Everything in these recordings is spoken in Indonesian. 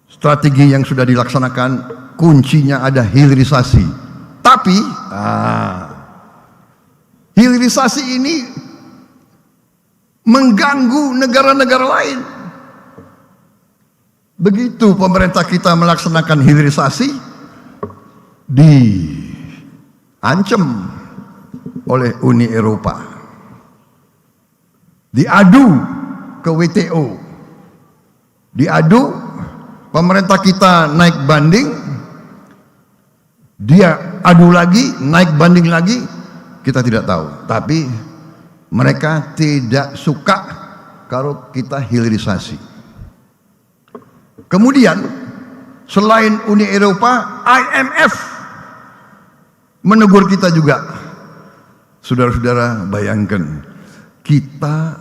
strategi yang sudah dilaksanakan, kuncinya ada hilirisasi. Tapi hilirisasi ini mengganggu negara-negara lain. Begitu pemerintah kita melaksanakan hilirisasi, diancam oleh Uni Eropa, diadu ke WTO, diadu, pemerintah kita naik banding, dia adu lagi, naik banding lagi, kita tidak tahu. Tapi mereka tidak suka kalau kita hilirisasi. Kemudian selain Uni Eropa, IMF menegur kita juga. Saudara-saudara, bayangkan, kita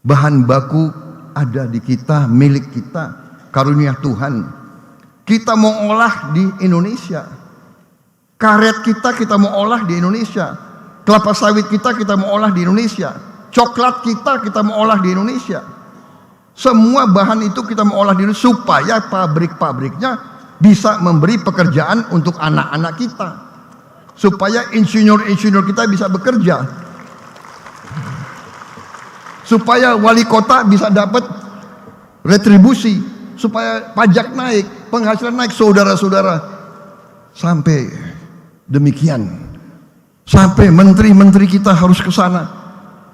bahan baku ada di kita, milik kita, karunia Tuhan. Kita mau olah di Indonesia. Karet kita mau olah di Indonesia. Kelapa sawit kita mau olah di Indonesia. Coklat kita mau olah di Indonesia. Semua bahan itu kita mau olah di Indonesia supaya pabrik-pabriknya bisa memberi pekerjaan untuk anak-anak kita. Supaya insinyur-insinyur kita bisa bekerja. Supaya wali kota bisa dapat retribusi. Supaya pajak naik, penghasilan naik, saudara-saudara. Sampai demikian. Sampai menteri-menteri kita harus ke sana.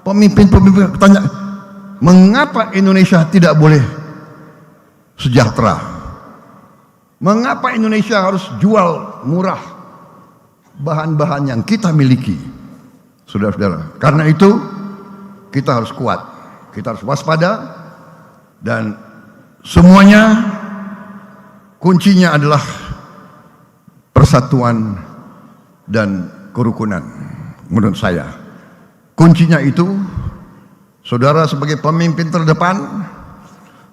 Pemimpin-pemimpin tanya, mengapa Indonesia tidak boleh sejahtera? Mengapa Indonesia harus jual murah bahan-bahan yang kita miliki? Saudara-saudara, karena itu kita harus kuat, kita harus waspada, dan semuanya kuncinya adalah persatuan dan kerukunan. Menurut saya kuncinya itu, saudara sebagai pemimpin terdepan,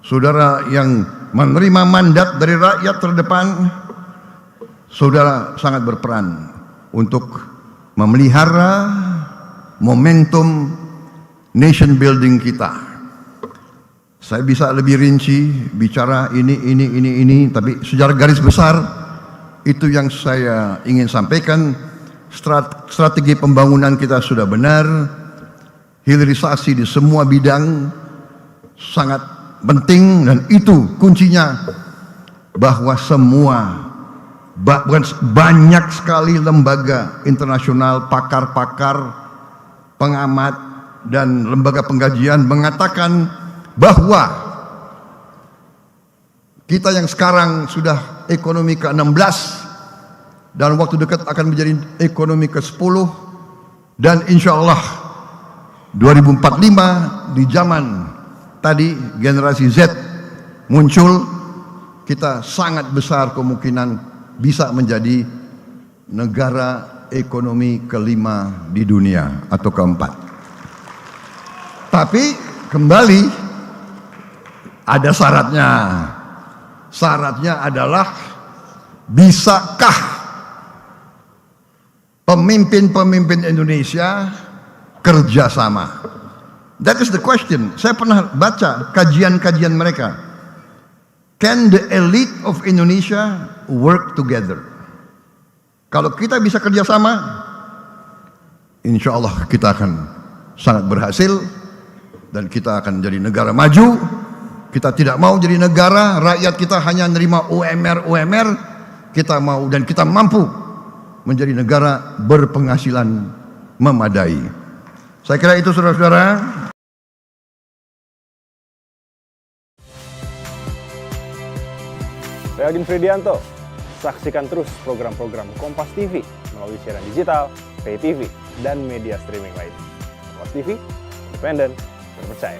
saudara yang menerima mandat dari rakyat terdepan, saudara sangat berperan untuk memelihara momentum nation building kita. Saya bisa lebih rinci bicara ini, tapi secara garis besar itu yang saya ingin sampaikan. Strategi pembangunan kita sudah benar. Hilirisasi di semua bidang sangat penting, dan itu kuncinya, bahwa banyak sekali lembaga internasional, pakar-pakar, pengamat, dan lembaga pengkajian mengatakan bahwa kita yang sekarang sudah ekonomi ke-16 dan waktu dekat akan menjadi ekonomi ke-10, dan insya Allah 2045 di zaman tadi generasi Z muncul, kita sangat besar kemungkinan bisa menjadi negara ekonomi ke-5 di dunia atau ke-4. Tapi kembali ada syaratnya. Syaratnya adalah, bisakah pemimpin-pemimpin Indonesia kerjasama? That is the question. Saya pernah baca kajian-kajian mereka. Can the elite of Indonesia work together? Kalau kita bisa kerjasama, insya Allah kita akan sangat berhasil, dan kita akan jadi negara maju. Kita tidak mau jadi negara rakyat kita hanya nerima UMR. Kita mau dan kita mampu menjadi negara berpenghasilan memadai. Saya kira itu, saudara-saudara. Saya Agin Fridianto. Saksikan terus program-program Kompas TV melalui siaran digital, pay TV, dan media streaming lain. Kompas TV, independen, terpercaya.